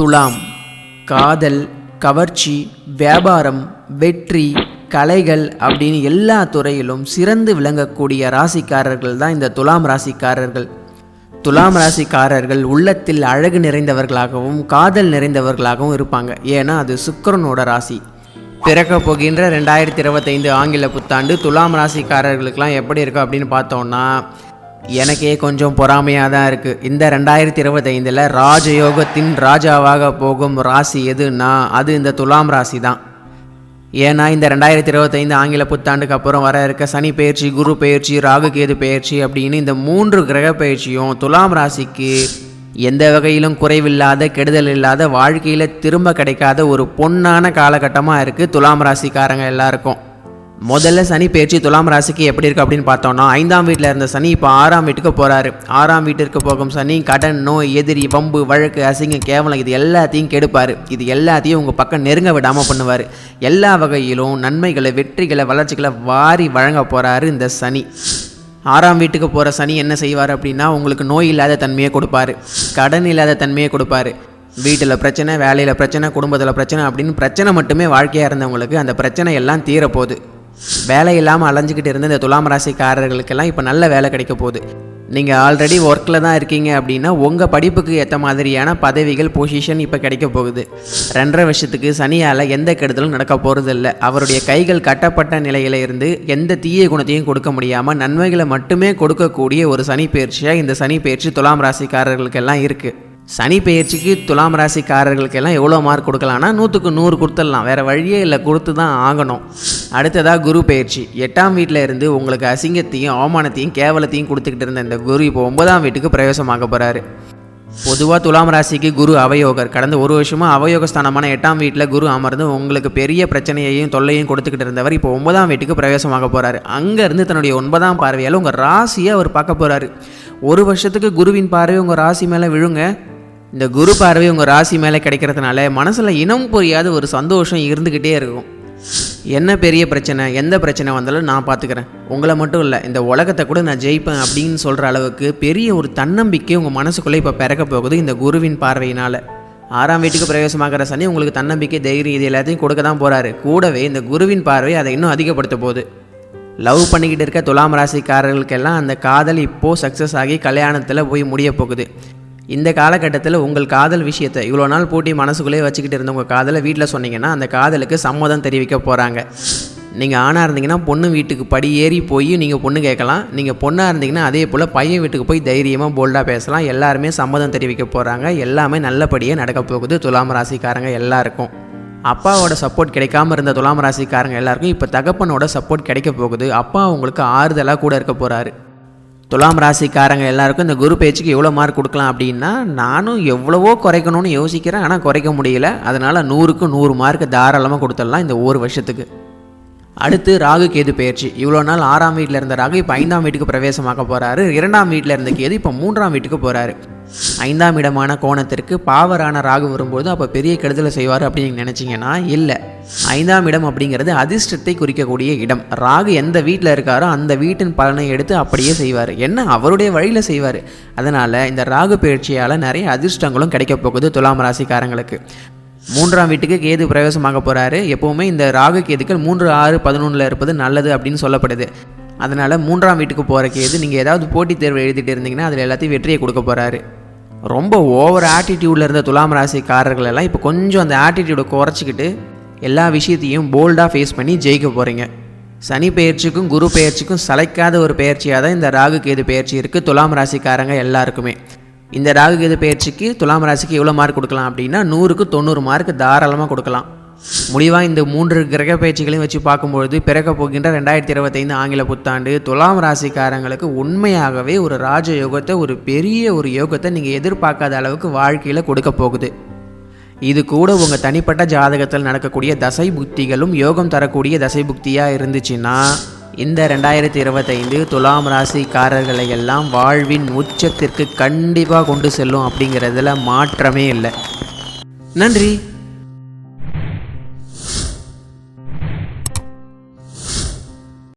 துலாம் காதல், கவர்ச்சி, வியாபாரம், வெற்றி, கலைகள் அப்படின்னு எல்லா துறையிலும் சிறந்து விளங்கக்கூடிய ராசிக்காரர்கள் தான் இந்த துலாம் ராசிக்காரர்கள். துலாம் ராசிக்காரர்கள் உள்ளத்தில் அழகு நிறைந்தவர்களாகவும் காதல் நிறைந்தவர்களாகவும் இருப்பாங்க. ஏன்னா அது சுக்கிரனோட ராசி. பிறக்க போகின்ற 2025 ஆங்கில புத்தாண்டு துலாம் ராசிக்காரர்களுக்கெல்லாம் எப்படி இருக்கும் அப்படின்னு பார்த்தோன்னா, எனக்கே கொஞ்சம் பொறாமையாக தான் இருக்குது. இந்த 2025 ராஜயோகத்தின் ராஜாவாக போகும் ராசி எதுன்னா அது இந்த துலாம் ராசி தான். ஏன்னா இந்த 2025 ஆங்கில புத்தாண்டுக்கு அப்புறம் வர இருக்க சனி பெயர்ச்சி, குரு பெயர்ச்சி, ராகு கேது பெயர்ச்சி அப்படின்னு இந்த 3 கிரக பெயர்ச்சியும் துலாம் ராசிக்கு எந்த வகையிலும் குறைவில்லாத, கெடுதல் இல்லாத, வாழ்க்கையில் திரும்ப கிடைக்காத ஒரு பொன்னான காலகட்டமாக இருக்குது துலாம் ராசிக்காரங்க எல்லாருக்கும். முதல்ல சனி பெயர்ச்சி துலாம் ராசிக்கு எப்படி இருக்குது அப்படின்னு பார்த்தோன்னா, 5ஆம் வீட்டில் இருந்த சனி இப்போ 6ஆம் வீட்டுக்கு போகிறாரு. 6ஆம் வீட்டிற்கு போகும் சனி கடன், நோய், எதிரி, வம்பு, வழக்கு, அசிங்கம், கேவலம் இது எல்லாத்தையும் கெடுப்பார். இது எல்லாத்தையும் உங்கள் பக்கம் நெருங்க விடாமல் பண்ணுவார். எல்லா வகையிலும் நன்மைகளை, வெற்றிகளை, வளர்ச்சிகளை வாரி வழங்க போகிறாரு இந்த சனி. 6ஆம் வீட்டுக்கு போகிற சனி என்ன செய்வார் அப்படின்னா, உங்களுக்கு நோய் இல்லாத தன்மையை கொடுப்பாரு, கடன் இல்லாத தன்மையை கொடுப்பாரு. வீட்டில் பிரச்சனை, வேலையில் பிரச்சனை, குடும்பத்தில் பிரச்சனை அப்படின்னு பிரச்சனை மட்டுமே வாழ்க்கையாக இருந்தவங்களுக்கு அந்த பிரச்சனை எல்லாம் தீரப்போகுது. வேலை இல்லாமல் அலைஞ்சிக்கிட்டு இருந்த இந்த துலாம் ராசிக்காரர்களுக்கெல்லாம் இப்போ நல்ல வேலை கிடைக்க போகுது. நீங்கள் ஆல்ரெடி ஒர்க்கில் தான் இருக்கீங்க அப்படின்னா உங்கள் படிப்புக்கு ஏற்ற மாதிரியான பதவிகள், பொசிஷன் இப்போ கிடைக்க போகுது. 2.5 வருஷத்துக்கு சனியால் எந்த கெடுதலும் நடக்க போகிறது இல்லை. அவருடைய கைகள் கட்டப்பட்ட நிலையில் இருந்து எந்த தீய குணத்தையும் கொடுக்க முடியாமல் நன்மைகளை மட்டுமே கொடுக்கக்கூடிய ஒரு சனி பெயர்ச்சியாக இந்த சனி பெயர்ச்சி துலாம் ராசிக்காரர்களுக்கெல்லாம் இருக்குது. சனி பெயர்ச்சிக்கு துலாம் ராசிக்காரர்களுக்கெல்லாம் எவ்வளோ மார்க் கொடுக்கலாம்னா 100க்கு 100 கொடுத்துடலாம். வேறு வழியே இல்லை, கொடுத்து தான் ஆகணும். அடுத்ததாக குரு பெயர்ச்சி. 8ஆம் வீட்டில் இருந்து உங்களுக்கு அசிங்கத்தையும், அவமானத்தையும், கேவலத்தையும் கொடுத்துக்கிட்டு இருந்த இந்த குரு இப்போ 9ஆம் வீட்டுக்கு பிரவேசமாக போகிறாரு. பொதுவாக துலாம் ராசிக்கு குரு அவயோகர். கடந்த 1 வருஷமாக அவயோக ஸ்தானமான 8ஆம் வீட்டில் குரு அமர்ந்து உங்களுக்கு பெரிய பிரச்சனையையும் தொல்லையும் கொடுத்துக்கிட்டு இருந்தவர் இப்போ 9ஆம் வீட்டுக்கு பிரவேசமாக போகிறாரு. அங்கேருந்து தன்னுடைய 9ஆம் பார்வையால் உங்கள் ராசியை அவர் பார்க்க போகிறாரு. 1 வருஷத்துக்கு குருவின் பார்வை உங்கள் ராசி மேலே விழுங்க. இந்த குரு பார்வை உங்கள் ராசி மேலே கிடைக்கிறதுனால மனசில் இனம் புரியாத ஒரு சந்தோஷம் இருந்துக்கிட்டே இருக்கும். என்ன பெரிய பிரச்சனை, எந்த பிரச்சனை வந்தாலும் நான் பார்த்துக்கிறேன், உங்களை மட்டும் இல்லை இந்த உலகத்தை கூட நான் ஜெயிப்பேன் அப்படின்னு சொல்கிற அளவுக்கு பெரிய ஒரு தன்னம்பிக்கை உங்கள் மனசுக்குள்ளே இப்போ பிறக்க போகுது இந்த குருவின் பார்வையினால். 6ஆம் வீட்டுக்கு பிரவேசமாகிற சனி உங்களுக்கு தன்னம்பிக்கை, தைரியம் இது எல்லாத்தையும் கொடுக்க தான் போகிறாரு. கூடவே இந்த குருவின் பார்வை அதை இன்னும் அதிகப்படுத்த போகுது. லவ் பண்ணிக்கிட்டு இருக்க துலாம் ராசிக்காரர்களுக்கெல்லாம் அந்த காதல் இப்போது சக்ஸஸ் ஆகி கல்யாணத்தில் போய் முடிய போகுது. இந்த காலகட்டத்தில் உங்கள் காதல் விஷயத்தை இவ்வளோ நாள் பூட்டி மனசுக்குள்ளே வச்சுக்கிட்டு இருந்த உங்கள் காதலை வீட்டில் சொன்னீங்கன்னா அந்த காதலுக்கு சம்மதம் தெரிவிக்க போகிறாங்க. நீங்கள் ஆணாக இருந்தீங்கன்னா பொண்ணு வீட்டுக்கு படி ஏறி போய் நீங்கள் பொண்ணு கேட்கலாம். நீங்கள் பொண்ணாக இருந்தீங்கன்னா அதே போல் பையன் வீட்டுக்கு போய் தைரியமாக போல்டாக பேசலாம். எல்லாருமே சம்மதம் தெரிவிக்க போகிறாங்க. எல்லாமே நல்லபடியாக நடக்க போகுது துலாம் ராசிக்காரங்க எல்லாருக்கும். அப்பாவோட சப்போர்ட் கிடைக்காம இருந்த துலாம் ராசிக்காரங்க எல்லாருக்கும் இப்போ தகப்பனோட சப்போர்ட் கிடைக்க போகுது. அப்பா உங்களுக்கு ஆறுதலாக கூட இருக்க போகிறாரு. துலாம் ராசிக்காரங்க எல்லாருக்கும் இந்த குரு பேச்சுக்கு எவ்வளோ மார்க் கொடுக்கலாம் அப்படின்னா, நானும் எவ்வளவோ குறைக்கணும்னு யோசிக்கிறேன், ஆனால் குறைக்க முடியல. அதனால் 100க்கு 100 மார்க் தாராளமாக கொடுத்துடலாம் இந்த 1 வருஷத்துக்கு. அடுத்து ராகு கேது பெயர்ச்சி. இவ்வளோ நாள் 6ஆம் வீட்டில் இருந்த ராகு இப்போ 5ஆம் வீட்டுக்கு பிரவேசமாக்க போகிறாரு. 2ஆம் வீட்டில் இருந்த கேது இப்போ 3ஆம் வீட்டுக்கு போகிறாரு. 5ஆம் இடமான கோணத்திற்கு பாவரான ராகு வரும்போது அப்போ பெரிய கெடுதலை செய்வார் அப்படின்னு நீங்கள் நினச்சிங்கன்னா இல்லை. 5ஆம் இடம் அப்படிங்கிறது அதிர்ஷ்டத்தை குறிக்கக்கூடிய இடம். ராகு எந்த வீட்டில் இருக்காரோ அந்த வீட்டின் பலனை எடுத்து அப்படியே செய்வார். என்ன அவருடைய வழியில் செய்வார். அதனால் இந்த ராகு பெயர்ச்சியால் நிறைய அதிர்ஷ்டங்களும் கிடைக்க போகுது துலாம் ராசிக்காரங்களுக்கு. 3ஆம் வீட்டுக்கு கேது பிரவேசமாக போகிறாரு. எப்போவுமே இந்த ராகு கேதுக்கள் 3, 6, 11 இருப்பது நல்லது அப்படின்னு சொல்லப்படுது. அதனால் 3ஆம் வீட்டுக்கு போகிற கேது நீங்கள் ஏதாவது போட்டித் தேர்வு எழுதிட்டு இருந்தீங்கன்னா அதில் எல்லாத்தையும் வெற்றியை கொடுக்க போகிறாரு. ரொம்ப ஓவர் ஆட்டிடியூடில் இருந்த துலாம் ராசிக்காரர்கள் எல்லாம் இப்போ கொஞ்சம் அந்த ஆட்டிடியூடை குறைச்சிக்கிட்டு எல்லா விஷயத்தையும் போல்டாக ஃபேஸ் பண்ணி ஜெயிக்க போகிறீங்க. சனி பெயர்ச்சிக்கும் குரு பெயர்ச்சிக்கும் சளைக்காத ஒரு பெயர்ச்சியாக தான் இந்த ராகு கேது பெயர்ச்சி இருக்குது துலாம் ராசிக்காரங்க எல்லாருக்குமே. இந்த ராகு கேது பெயர்ச்சிக்கு துலாம் ராசிக்கு எவ்வளோ மார்க் கொடுக்கலாம் அப்படின்னா 100க்கு 90 மார்க் தாராளமாக கொடுக்கலாம். முடிவாக இந்த 3 கிரக பயிற்சிகளையும் வச்சு பார்க்கும்பொழுது பிறக்க போகின்ற 2025 ஆங்கில புத்தாண்டு துலாம் ராசிக்காரங்களுக்கு உண்மையாகவே ஒரு ராஜயோகத்தை, ஒரு பெரிய ஒரு யோகத்தை நீங்கள் எதிர்பார்க்காத அளவுக்கு வாழ்க்கையில் கொடுக்க போகுது. இது கூட உங்கள் தனிப்பட்ட ஜாதகத்தில் நடக்கக்கூடிய தசை புக்திகளும் யோகம் தரக்கூடிய தசை புக்தியாக இருந்துச்சுன்னா இந்த 2025 துலாம் ராசிக்காரர்களை எல்லாம் வாழ்வின் உச்சத்திற்கு கண்டிப்பாக கொண்டு செல்லும் அப்படிங்கிறதுல மாற்றமே இல்லை. நன்றி.